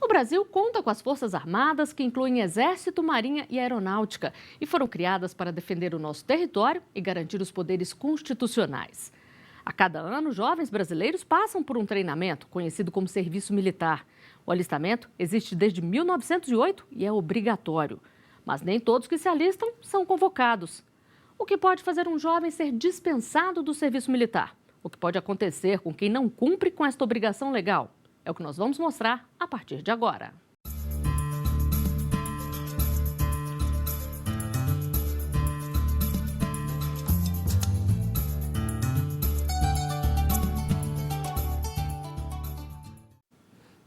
O Brasil conta com as Forças Armadas, que incluem Exército, Marinha e Aeronáutica, e foram criadas para defender o nosso território e garantir os poderes constitucionais. A cada ano, jovens brasileiros passam por um treinamento conhecido como serviço militar. O alistamento existe desde 1908 e é obrigatório. Mas nem todos que se alistam são convocados. O que pode fazer um jovem ser dispensado do serviço militar? O que pode acontecer com quem não cumpre com esta obrigação legal? É o que nós vamos mostrar a partir de agora.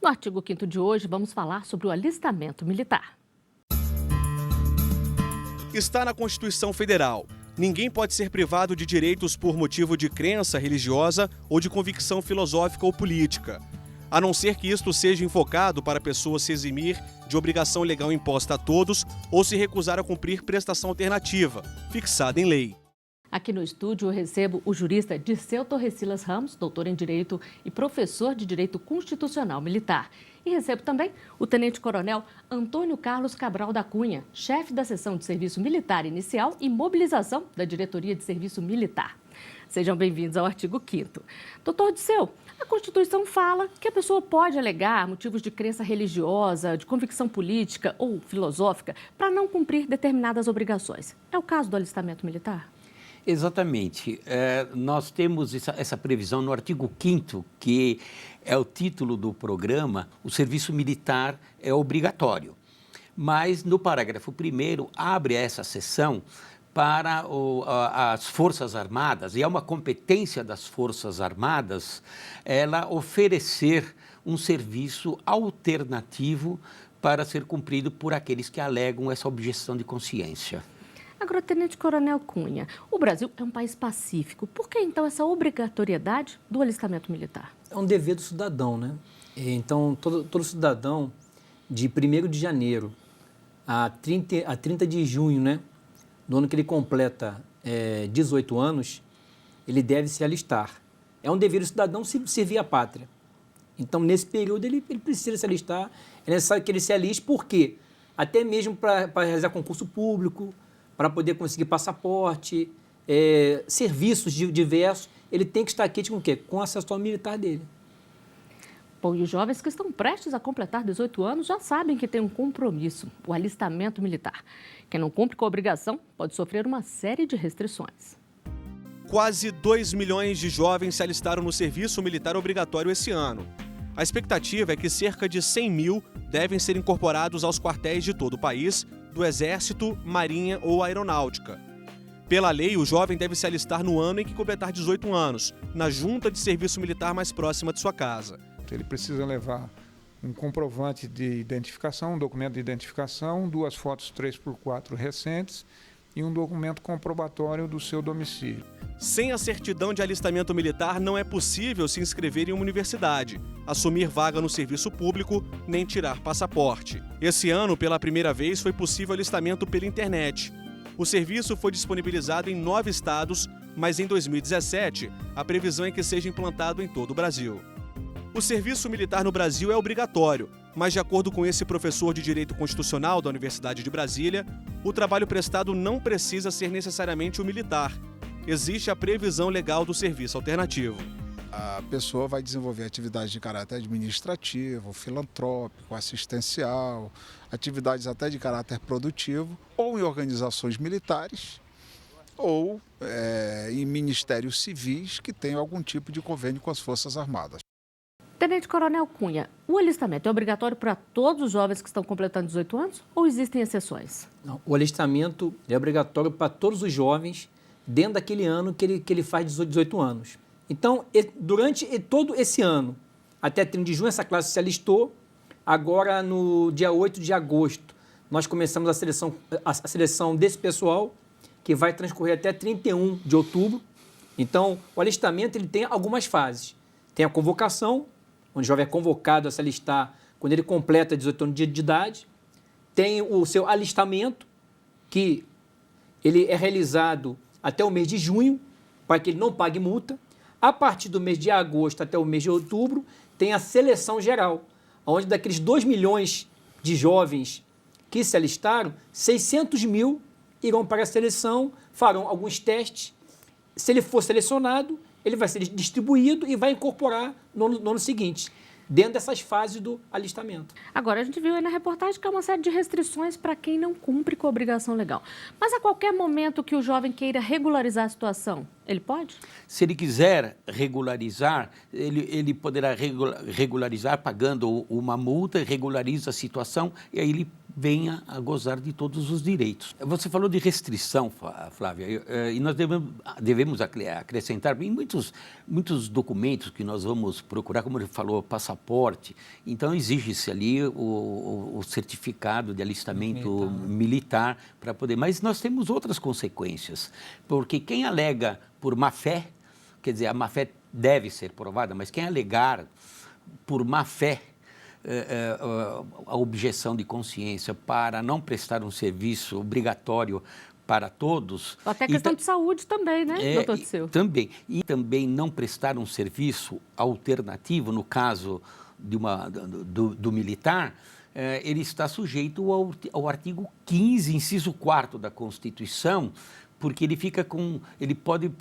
No artigo 5º de hoje, vamos falar sobre o alistamento militar. Está na Constituição Federal. Ninguém pode ser privado de direitos por motivo de crença religiosa ou de convicção filosófica ou política, a não ser que isto seja invocado para a pessoa se eximir de obrigação legal imposta a todos ou se recusar a cumprir prestação alternativa, fixada em lei. Aqui no estúdio eu recebo o jurista Dirceu Torrecilas Ramos, doutor em Direito e professor de Direito Constitucional Militar. E recebo também o tenente-coronel Antônio Carlos Cabral da Cunha, chefe da Seção de Serviço Militar Inicial e Mobilização da Diretoria de Serviço Militar. Sejam bem-vindos ao artigo 5º. Doutor Dirceu, a Constituição fala que a pessoa pode alegar motivos de crença religiosa, de convicção política ou filosófica para não cumprir determinadas obrigações. É o caso do alistamento militar? Exatamente. Nós temos essa previsão no artigo 5º, que é o título do programa, o serviço militar é obrigatório. Mas no parágrafo 1º abre essa seção para as Forças Armadas, e é uma competência das Forças Armadas, ela oferecer um serviço alternativo para ser cumprido por aqueles que alegam essa objeção de consciência. Agora, tenente-coronel Cunha, o Brasil é um país pacífico. Por que, então, essa obrigatoriedade do alistamento militar? É um dever do cidadão, né? Então, todo cidadão, de 1º de janeiro a 30 de junho, né, do ano que ele completa 18 anos, ele deve se alistar. É um dever do cidadão servir a pátria. Então, nesse período, ele precisa se alistar. É necessário que ele se aliste, por quê? Até mesmo para realizar concurso público, para poder conseguir passaporte, serviços diversos, ele tem que estar aqui com o quê? Com acesso ao militar dele. Bom, e os jovens que estão prestes a completar 18 anos já sabem que tem um compromisso, o alistamento militar. Quem não cumpre com a obrigação pode sofrer uma série de restrições. Quase 2 milhões de jovens se alistaram no serviço militar obrigatório esse ano. A expectativa é que cerca de 100 mil devem ser incorporados aos quartéis de todo o país, do Exército, Marinha ou Aeronáutica. Pela lei, o jovem deve se alistar no ano em que completar 18 anos, na junta de serviço militar mais próxima de sua casa. Ele precisa levar um comprovante de identificação, um documento de identificação, 2 fotos 3x4 recentes e um documento comprobatório do seu domicílio. Sem a certidão de alistamento militar, não é possível se inscrever em uma universidade, assumir vaga no serviço público, nem tirar passaporte. Esse ano, pela primeira vez, foi possível alistamento pela internet. O serviço foi disponibilizado em 9 estados, mas em 2017, a previsão é que seja implantado em todo o Brasil. O serviço militar no Brasil é obrigatório, mas de acordo com esse professor de Direito Constitucional da Universidade de Brasília, o trabalho prestado não precisa ser necessariamente o militar. Existe a previsão legal do serviço alternativo. A pessoa vai desenvolver atividades de caráter administrativo, filantrópico, assistencial, atividades até de caráter produtivo, ou em organizações militares, ou em ministérios civis que tenham algum tipo de convênio com as Forças Armadas. Tenente-coronel Cunha, o alistamento é obrigatório para todos os jovens que estão completando 18 anos ou existem exceções? Não, o alistamento é obrigatório para todos os jovens dentro daquele ano que ele faz 18 anos. Então, durante todo esse ano, até 30 de junho, essa classe se alistou. Agora, no dia 8 de agosto, nós começamos a seleção desse pessoal, que vai transcorrer até 31 de outubro. Então, o alistamento ele tem algumas fases. Tem a convocação, onde o jovem é convocado a se alistar quando ele completa 18 anos de idade. Tem o seu alistamento, que ele é realizado até o mês de junho, para que ele não pague multa. A partir do mês de agosto até o mês de outubro, tem a seleção geral, onde daqueles 2 milhões de jovens que se alistaram, 600 mil irão para a seleção, farão alguns testes. Se ele for selecionado, ele vai ser distribuído e vai incorporar no ano seguinte, dentro dessas fases do alistamento. Agora, a gente viu aí na reportagem que há uma série de restrições para quem não cumpre com a obrigação legal. Mas a qualquer momento que o jovem queira regularizar a situação, ele pode? Se ele quiser regularizar, ele poderá regularizar pagando uma multa, regulariza a situação e aí ele venha a gozar de todos os direitos. Você falou de restrição, Flávia, e nós devemos acrescentar em muitos documentos que nós vamos procurar, como ele falou, passaporte. Então, exige-se ali o certificado de alistamento militar para poder... Mas nós temos outras consequências, porque quem alega por má-fé, quer dizer, a má-fé deve ser provada, mas quem alegar por má-fé a objeção de consciência para não prestar um serviço obrigatório para todos... Até questão de saúde também, né, doutor Disseu? Também. E também não prestar um serviço alternativo, no caso do militar, ele está sujeito ao artigo 15, inciso 4º da Constituição, porque ele pode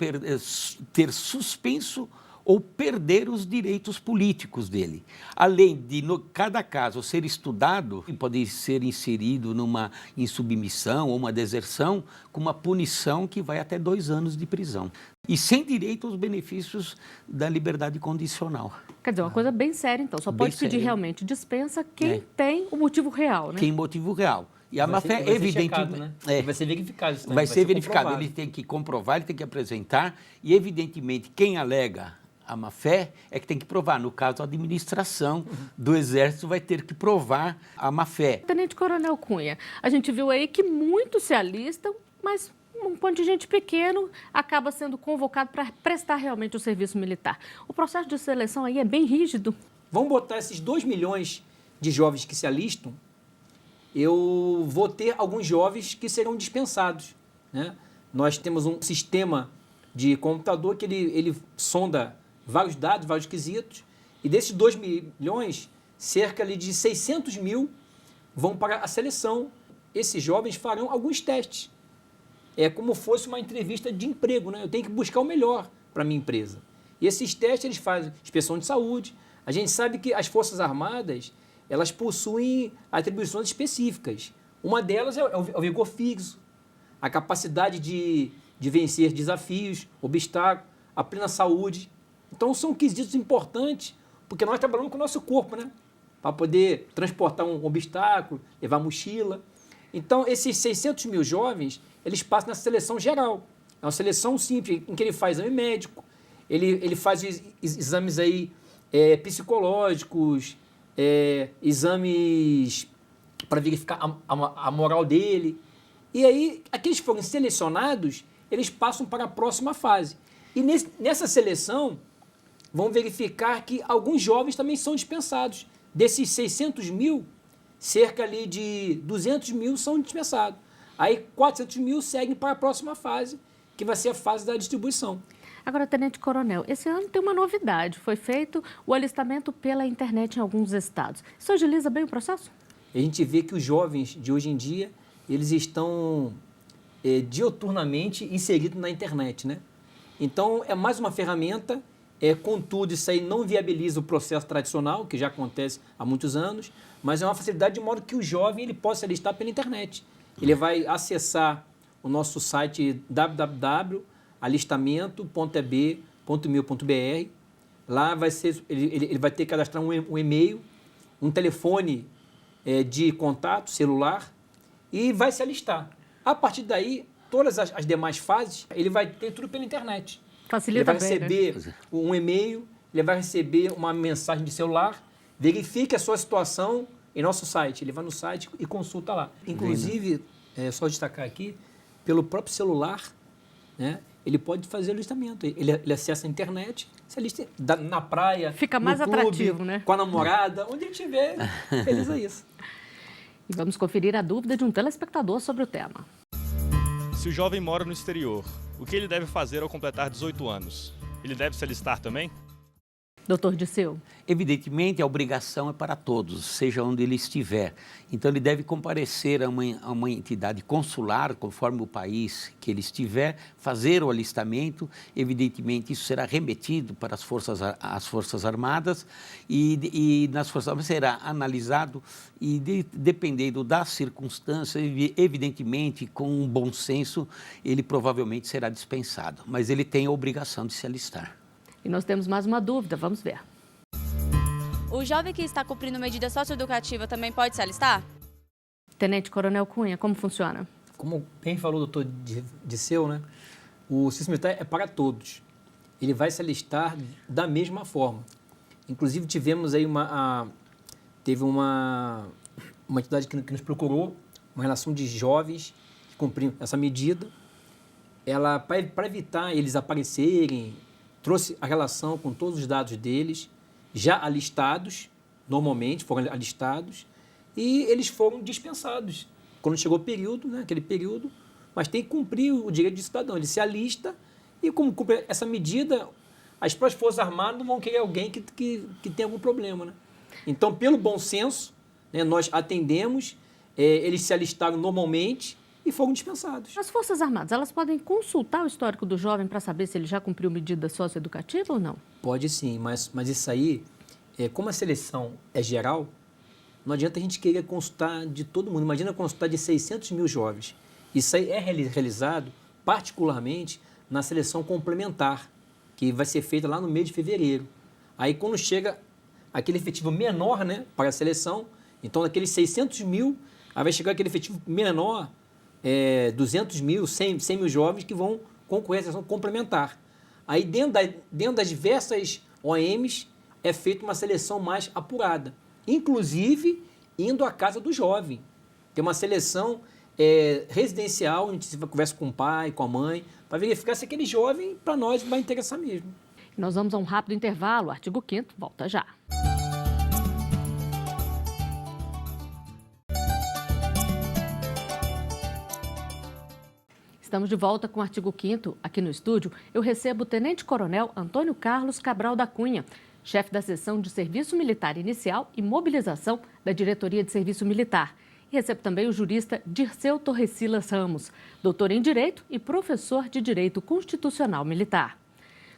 ter suspenso ou perder os direitos políticos dele. Além de, cada caso, ser estudado, pode ser inserido numa insubmissão ou uma deserção com uma punição que vai até 2 anos de prisão. E sem direito aos benefícios da liberdade condicional. Quer dizer, uma coisa bem séria, então. Só pode pedir realmente dispensa quem tem o motivo real, né? Quem motivo real. E a má-fé, evidentemente... Né? Vai ser verificado isso também. Vai ser verificado. Ele tem que comprovar, ele tem que apresentar. E, evidentemente, quem alega a má-fé é que tem que provar. No caso, a administração do Exército vai ter que provar a má-fé. Tenente Coronel Cunha, a gente viu aí que muitos se alistam, mas um contingente pequeno acaba sendo convocado para prestar realmente o serviço militar. O processo de seleção aí é bem rígido. Vamos botar esses 2 milhões de jovens que se alistam, eu vou ter alguns jovens que serão dispensados, né? Nós temos um sistema de computador que ele sonda vários dados, vários quesitos, e desses 2 milhões, cerca ali de 600 mil vão para a seleção. Esses jovens farão alguns testes. É como fosse uma entrevista de emprego, né? Eu tenho que buscar o melhor para a minha empresa. E esses testes, eles fazem inspeção de saúde. A gente sabe que as Forças Armadas, elas possuem atribuições específicas. Uma delas é o vigor físico, a capacidade de vencer desafios, obstáculos, a plena saúde. Então, são quesitos importantes, porque nós trabalhamos com o nosso corpo, né? Para poder transportar um obstáculo, levar mochila. Então, esses 600 mil jovens, eles passam na seleção geral. É uma seleção simples, em que ele faz exame médico, ele faz exames aí, psicológicos, exames para verificar a moral dele. E aí, aqueles que foram selecionados, eles passam para a próxima fase. E nessa seleção, vão verificar que alguns jovens também são dispensados. Desses 600 mil, cerca ali de 200 mil são dispensados. Aí 400 mil seguem para a próxima fase, que vai ser a fase da distribuição. Agora, Tenente Coronel, esse ano tem uma novidade. Foi feito o alistamento pela internet em alguns estados. Isso agiliza bem o processo? A gente vê que os jovens de hoje em dia, eles estão dioturnamente inseridos na internet, né? Então, é mais uma ferramenta. Contudo, isso aí não viabiliza o processo tradicional, que já acontece há muitos anos, mas é uma facilidade de modo que o jovem ele possa alistar pela internet. Ele vai acessar o nosso site www.alistamento.eb.mil.br. Lá ele vai ter que cadastrar um e-mail, um telefone de contato celular e vai se alistar. A partir daí, todas as demais fases, ele vai ter tudo pela internet. Facilita ele vai receber um e-mail, ele vai receber uma mensagem de celular, verifique a sua situação em nosso site. Ele vai no site e consulta lá. Inclusive, só destacar aqui, pelo próprio celular, né, ele pode fazer o alistamento. Ele acessa a internet, se alista na praia, fica mais no clube, atrativo, né? Com a namorada, onde ele estiver, feliz é isso. E vamos conferir a dúvida de um telespectador sobre o tema. Se o jovem mora no exterior, o que ele deve fazer ao completar 18 anos? Ele deve se alistar também? Doutor Disseu. Evidentemente, a obrigação é para todos, seja onde ele estiver. Então, ele deve comparecer a uma entidade consular, conforme o país que ele estiver, fazer o alistamento. Evidentemente, isso será remetido para as Forças Armadas e nas Forças Armadas será analisado e, dependendo das circunstâncias, evidentemente, com um bom senso, ele provavelmente será dispensado. Mas ele tem a obrigação de se alistar. E nós temos mais uma dúvida, vamos ver. O jovem que está cumprindo medida socioeducativa também pode se alistar? Tenente Coronel Cunha, como funciona? Como bem falou o doutor Disseu, né? O serviço militar é para todos. Ele vai se alistar da mesma forma. Inclusive, tivemos aí teve uma entidade que nos procurou, uma relação de jovens que cumpriram essa medida. Ela, para evitar eles aparecerem, trouxe a relação com todos os dados deles, já alistados, normalmente foram alistados, e eles foram dispensados. Quando chegou o período, né, aquele período, mas tem que cumprir o direito de cidadão. Ele se alista e, como cumpre essa medida, as próprias Forças Armadas não vão querer alguém que tem algum problema. Né? Então, pelo bom senso, né, nós atendemos, eles se alistaram normalmente e foram dispensados. As Forças Armadas, elas podem consultar o histórico do jovem para saber se ele já cumpriu medida socioeducativa ou não? Pode sim, mas isso aí, como a seleção é geral, não adianta a gente querer consultar de todo mundo. Imagina consultar de 600 mil jovens. Isso aí é realizado particularmente na seleção complementar, que vai ser feita lá no mês de fevereiro. Aí quando chega aquele efetivo menor, né, para a seleção, então daqueles 600 mil, aí vai chegar aquele efetivo menor, 200 mil, 100 mil jovens que vão concorrer à seleção complementar. Aí, dentro das diversas OMs, é feita uma seleção mais apurada, inclusive indo à casa do jovem. Tem uma seleção residencial, onde você conversa com o pai, com a mãe, para verificar se aquele jovem, para nós, vai interessar mesmo. Nós vamos a um rápido intervalo. O artigo 5º volta já. Estamos de volta com o artigo 5º. Aqui no estúdio, eu recebo o Tenente Coronel Antônio Carlos Cabral da Cunha, chefe da Seção de Serviço Militar Inicial e Mobilização da Diretoria de Serviço Militar. E recebo também o jurista Dirceu Torrecilas Ramos, doutor em Direito e professor de Direito Constitucional Militar.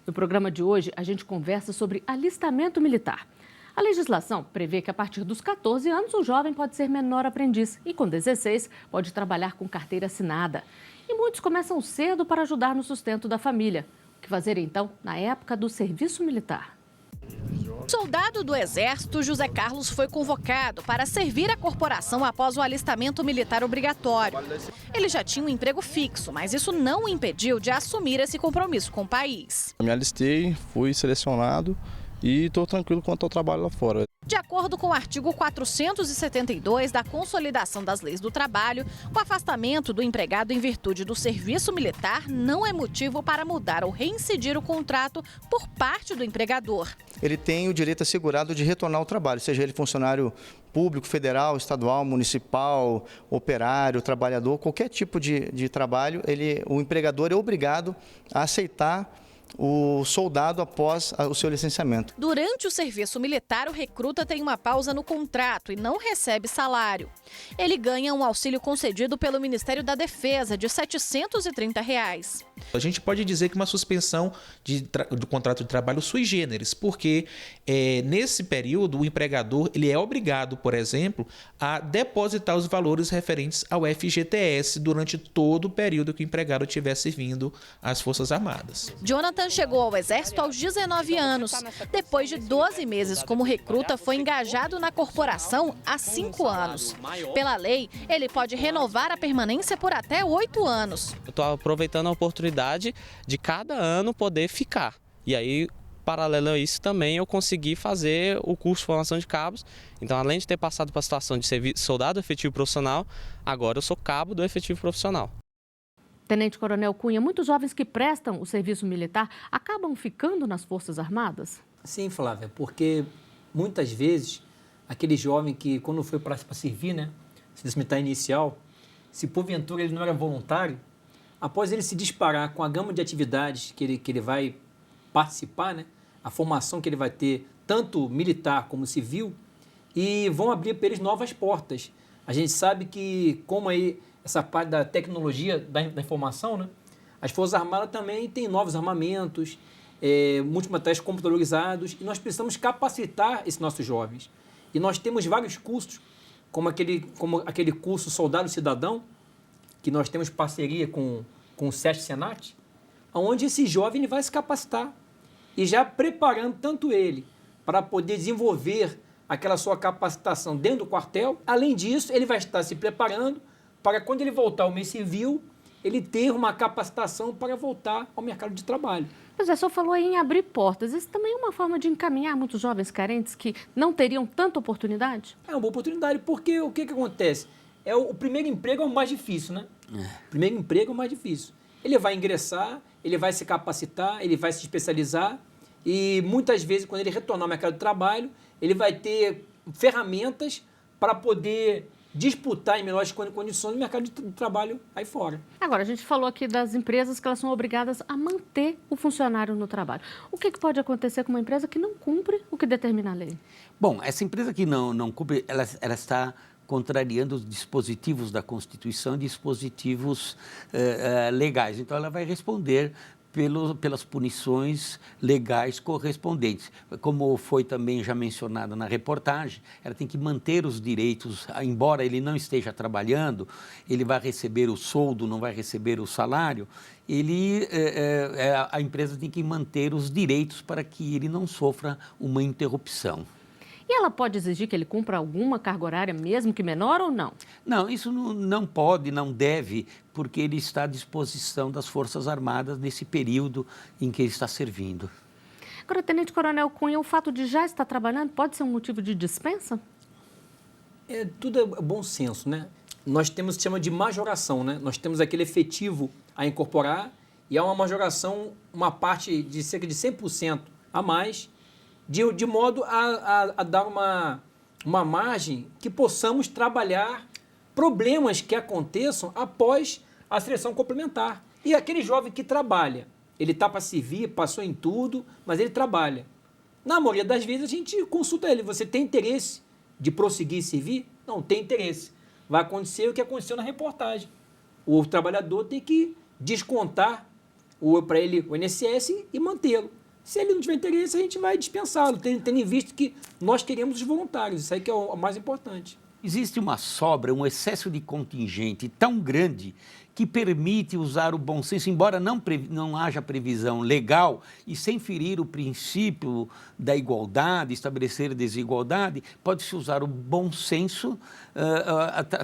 No programa de hoje, a gente conversa sobre alistamento militar. A legislação prevê que a partir dos 14 anos o jovem pode ser menor aprendiz e com 16 pode trabalhar com carteira assinada. E muitos começam cedo para ajudar no sustento da família. O que fazer então na época do serviço militar? Soldado do Exército, José Carlos foi convocado para servir a corporação após o alistamento militar obrigatório. Ele já tinha um emprego fixo, mas isso não o impediu de assumir esse compromisso com o país. Eu me alistei, fui selecionado e estou tranquilo quanto ao trabalho lá fora. De acordo com o artigo 472 da Consolidação das Leis do Trabalho, o afastamento do empregado em virtude do serviço militar não é motivo para mudar ou reincidir o contrato por parte do empregador. Ele tem o direito assegurado de retornar ao trabalho, seja ele funcionário público, federal, estadual, municipal, operário, trabalhador, qualquer tipo de trabalho, o empregador é obrigado a aceitar o soldado após o seu licenciamento. Durante o serviço militar, o recruta tem uma pausa no contrato e não recebe salário. Ele ganha um auxílio concedido pelo Ministério da Defesa de R$ 730. A gente pode dizer que uma suspensão do contrato de trabalho sui generis, porque nesse período o empregador ele é obrigado, por exemplo, a depositar os valores referentes ao FGTS durante todo o período que o empregado estiver servindo às Forças Armadas. Jonathan chegou ao Exército aos 19 anos. Depois de 12 meses como recruta, foi engajado na corporação há 5 anos. Pela lei, ele pode renovar a permanência por até 8 anos. Eu estou aproveitando a oportunidade de cada ano poder ficar. E aí, paralelo a isso, também eu consegui fazer o curso de formação de cabos. Então, além de ter passado para a situação de ser soldado efetivo profissional, agora eu sou cabo do efetivo profissional. Tenente Coronel Cunha, muitos jovens que prestam o serviço militar acabam ficando nas Forças Armadas? Sim, Flávia, porque muitas vezes aquele jovem que, quando foi para servir, né, serviço militar inicial, se porventura ele não era voluntário, após ele se disparar com a gama de atividades que ele vai participar, né, a formação que ele vai ter, tanto militar como civil, e vão abrir para eles novas portas. A gente sabe que, como aí essa parte da tecnologia da informação, né, as Forças Armadas também têm novos armamentos, muitos materiais computadorizados, e nós precisamos capacitar esses nossos jovens. E nós temos vários cursos, como aquele curso Soldado Cidadão, que nós temos parceria com o SESC Senat, onde esse jovem ele vai se capacitar e já preparando tanto ele para poder desenvolver aquela sua capacitação dentro do quartel. Além disso, ele vai estar se preparando para, quando ele voltar ao meio civil, ele ter uma capacitação para voltar ao mercado de trabalho. Pois é, o senhor falou aí em abrir portas. Isso também é uma forma de encaminhar muitos jovens carentes que não teriam tanta oportunidade? É uma boa oportunidade, porque o que acontece? O primeiro emprego é o mais difícil, né? O primeiro emprego é o mais difícil. Ele vai ingressar, ele vai se capacitar, ele vai se especializar e muitas vezes, quando ele retornar ao mercado de trabalho, ele vai ter ferramentas para poder disputar em melhores condições no mercado de trabalho aí fora. Agora, a gente falou aqui das empresas que elas são obrigadas a manter o funcionário no trabalho. O que pode acontecer com uma empresa que não cumpre o que determina a lei? Bom, essa empresa que não cumpre, ela está contrariando os dispositivos da Constituição, dispositivos legais. Então, ela vai responder pelas punições legais correspondentes. Como foi também já mencionado na reportagem, ela tem que manter os direitos, embora ele não esteja trabalhando, ele vai receber o soldo, não vai receber o salário, a empresa tem que manter os direitos para que ele não sofra uma interrupção. E ela pode exigir que ele cumpra alguma carga horária, mesmo que menor, ou não? Não, isso não pode, não deve, porque ele está à disposição das Forças Armadas nesse período em que ele está servindo. Agora, Tenente Coronel Cunha, o fato de já estar trabalhando pode ser um motivo de dispensa? Tudo é bom senso, né? Nós temos o que chama de majoração, né? Nós temos aquele efetivo a incorporar e há uma majoração, uma parte de cerca de 100% a mais, de modo a dar uma margem que possamos trabalhar problemas que aconteçam após a seleção complementar. E aquele jovem que trabalha, ele está para servir, passou em tudo, mas ele trabalha. Na maioria das vezes a gente consulta ele, você tem interesse de prosseguir e servir? Não, tem interesse. Vai acontecer o que aconteceu na reportagem. O trabalhador tem que descontar para ele o INSS e mantê-lo. Se ele não tiver interesse, a gente vai dispensá-lo, tendo em vista que nós queremos os voluntários. Isso aí que é o mais importante. Existe uma sobra, um excesso de contingente tão grande que permite usar o bom senso, embora não haja previsão legal e sem ferir o princípio da igualdade, estabelecer desigualdade, pode-se usar o bom senso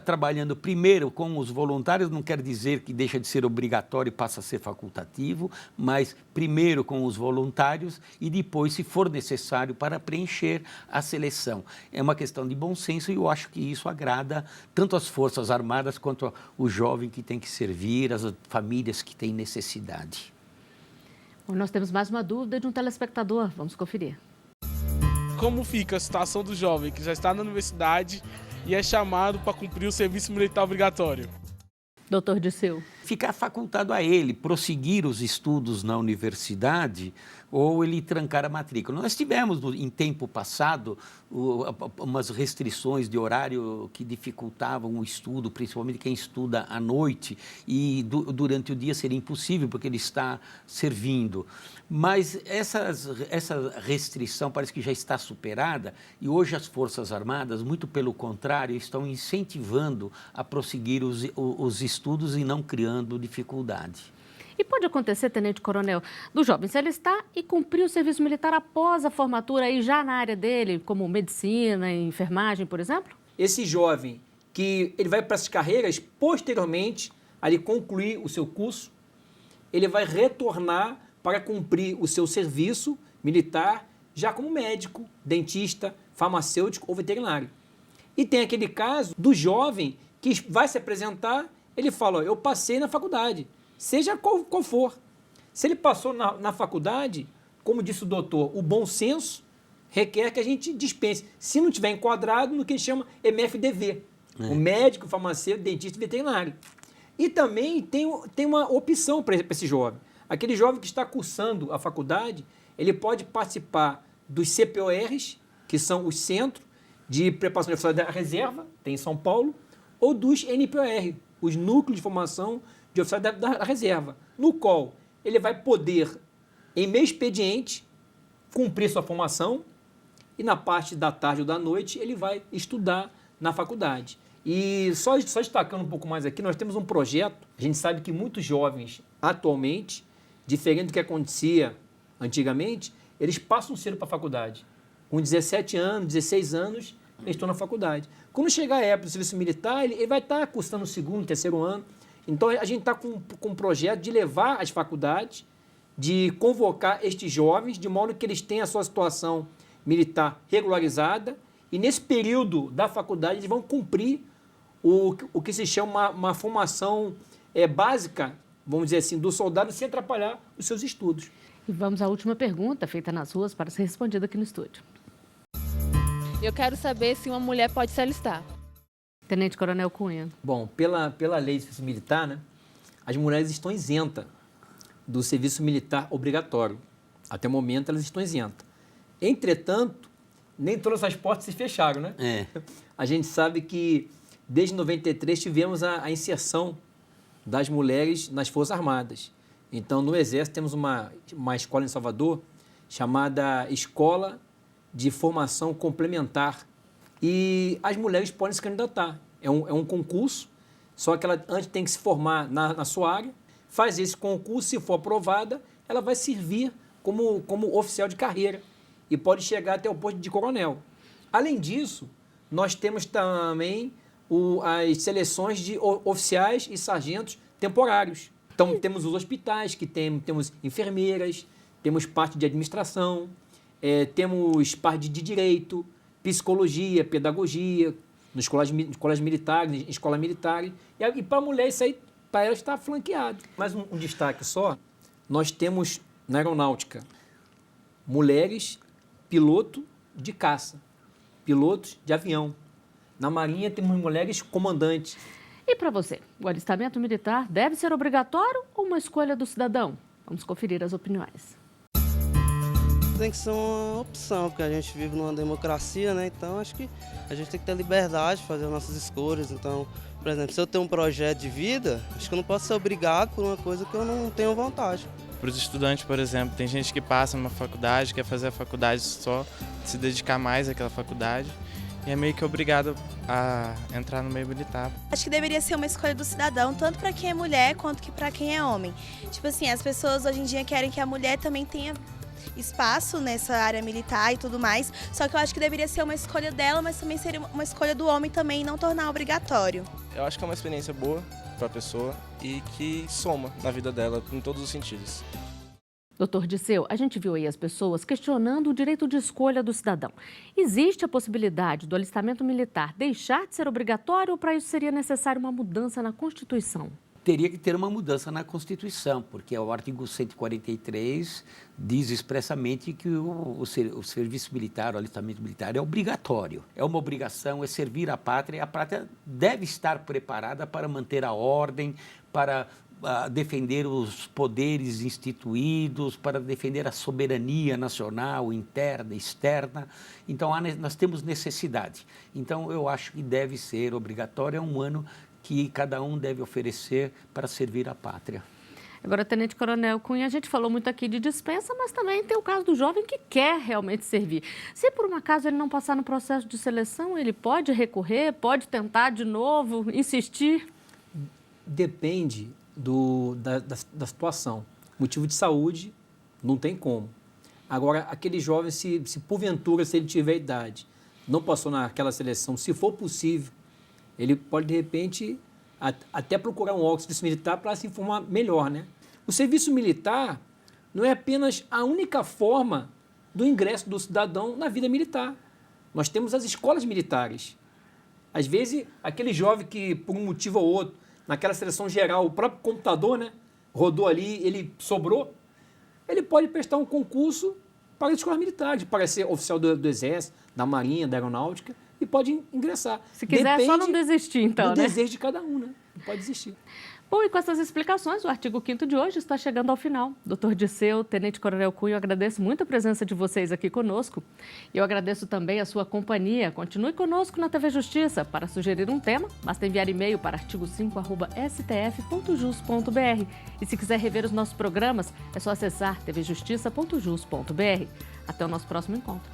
trabalhando primeiro com os voluntários, não quer dizer que deixa de ser obrigatório e passa a ser facultativo, mas primeiro com os voluntários e depois, se for necessário, para preencher a seleção. É uma questão de bom senso e eu acho que isso agrada tanto as Forças Armadas quanto o jovem que tem que servir, as famílias que têm necessidade. Bom, nós temos mais uma dúvida de um telespectador. Vamos conferir. Como fica a situação do jovem que já está na universidade e é chamado para cumprir o serviço militar obrigatório? Doutor Disseu. Ficar facultado a ele prosseguir os estudos na universidade ou ele trancar a matrícula. Nós tivemos, em tempo passado, umas restrições de horário que dificultavam o estudo, principalmente quem estuda à noite, e durante o dia seria impossível, porque ele está servindo. Mas essa restrição parece que já está superada e hoje as Forças Armadas, muito pelo contrário, estão incentivando a prosseguir os estudos e não criando dificuldade. E pode acontecer, Tenente Coronel, do jovem, se ele está e cumprir o serviço militar após a formatura aí já na área dele, como medicina, enfermagem, por exemplo? Esse jovem que ele vai para essas carreiras, posteriormente, a ele concluir o seu curso, ele vai retornar para cumprir o seu serviço militar já como médico, dentista, farmacêutico ou veterinário. E tem aquele caso do jovem que vai se apresentar, ele fala, eu passei na faculdade, seja qual for. Se ele passou na faculdade, como disse o doutor, o bom senso requer que a gente dispense. Se não tiver enquadrado no que ele chama MFDV, o médico, farmacêutico, dentista e veterinário. E também tem uma opção para esse jovem. Aquele jovem que está cursando a faculdade, ele pode participar dos CPORs, que são os Centros de Preparação de Oficiais da Reserva, tem em São Paulo, ou dos NPOR, os Núcleos de Formação de Oficiais da Reserva, no qual ele vai poder, em meio expediente, cumprir sua formação e na parte da tarde ou da noite ele vai estudar na faculdade. E só destacando um pouco mais aqui, nós temos um projeto, a gente sabe que muitos jovens atualmente, diferente do que acontecia antigamente, eles passam cedo para a faculdade. Com 17 anos, 16 anos, eles estão na faculdade. Quando chegar a época do serviço militar, ele vai estar cursando o segundo, terceiro ano. Então, a gente está com um projeto de levar às faculdades, de convocar estes jovens, de modo que eles tenham a sua situação militar regularizada, e nesse período da faculdade eles vão cumprir o que se chama uma formação básica, vamos dizer assim, do soldado sem atrapalhar os seus estudos. E vamos à última pergunta, feita nas ruas, para ser respondida aqui no estúdio. Eu quero saber se uma mulher pode se alistar. Tenente Coronel Cunha. Bom, pela lei de serviço militar, né, as mulheres estão isentas do serviço militar obrigatório. Até o momento elas estão isentas. Entretanto, nem todas as portas se fecharam, né? A gente sabe que desde 93 tivemos a inserção das mulheres nas Forças Armadas. Então, no Exército temos uma escola em Salvador chamada Escola de Formação Complementar. E as mulheres podem se candidatar. É um concurso, só que ela antes tem que se formar na sua área, faz esse concurso, se for aprovada, ela vai servir como oficial de carreira e pode chegar até o posto de coronel. Além disso, nós temos também as seleções de oficiais e sargentos temporários. Então, temos os hospitais, que temos enfermeiras, temos parte de administração, temos parte de direito, psicologia, pedagogia, nas escolas militares, em escola militar. E para a mulher, isso aí, para ela, está flanqueado. Mais um destaque só, nós temos na aeronáutica mulheres piloto de caça, pilotos de avião. Na Marinha temos mulheres comandantes. E para você, o alistamento militar deve ser obrigatório ou uma escolha do cidadão? Vamos conferir as opiniões. Tem que ser uma opção, porque a gente vive numa democracia, né? Então acho que a gente tem que ter liberdade de fazer as nossas escolhas. Então, por exemplo, se eu tenho um projeto de vida, acho que eu não posso ser obrigado por uma coisa que eu não tenho vontade. Para os estudantes, por exemplo, tem gente que passa numa faculdade, quer fazer a faculdade só, se dedicar mais àquela faculdade, e é meio que obrigado a entrar no meio militar. Acho que deveria ser uma escolha do cidadão, tanto para quem é mulher quanto que para quem é homem. Tipo assim, as pessoas hoje em dia querem que a mulher também tenha espaço nessa área militar e tudo mais, só que eu acho que deveria ser uma escolha dela, mas também seria uma escolha do homem também, não tornar obrigatório. Eu acho que é uma experiência boa para a pessoa e que soma na vida dela em todos os sentidos. Doutor Disseu, a gente viu aí as pessoas questionando o direito de escolha do cidadão. Existe a possibilidade do alistamento militar deixar de ser obrigatório ou para isso seria necessária uma mudança na Constituição? Teria que ter uma mudança na Constituição, porque o artigo 143 diz expressamente que o serviço militar, o alistamento militar é obrigatório. É uma obrigação, é servir a pátria, e a pátria deve estar preparada para manter a ordem, para defender os poderes instituídos, para defender a soberania nacional, interna, externa. Então, nós temos necessidade. Então, eu acho que deve ser obrigatório, é um ano que cada um deve oferecer para servir a pátria. Agora, Tenente Coronel Cunha, a gente falou muito aqui de dispensa, mas também tem o caso do jovem que quer realmente servir. Se por um acaso ele não passar no processo de seleção, ele pode recorrer, pode tentar de novo, insistir? Depende da situação. Motivo de saúde, não tem como. Agora, aquele jovem, se porventura, se ele tiver idade, não passou naquela seleção, se for possível, ele pode, de repente, até procurar um órgão de serviço militar para se informar melhor, né? O serviço militar não é apenas a única forma do ingresso do cidadão na vida militar. Nós temos as escolas militares. Às vezes, aquele jovem que, por um motivo ou outro, naquela seleção geral, o próprio computador, né, rodou ali, ele sobrou, ele pode prestar um concurso para as escolas militares, para ser oficial do Exército, da Marinha, da Aeronáutica, e pode ingressar. Se quiser, é só não desistir, então, do desejo de cada um, né? Não pode existir. Bom, e com essas explicações, o artigo 5º de hoje está chegando ao final. Dr. Disseu, Tenente Coronel Cunha, eu agradeço muito a presença de vocês aqui conosco. E eu agradeço também a sua companhia. Continue conosco na TV Justiça. Para sugerir um tema, basta enviar e-mail para artigo5@stf.jus.br. E se quiser rever os nossos programas, é só acessar tvjustiça.jus.br. Até o nosso próximo encontro.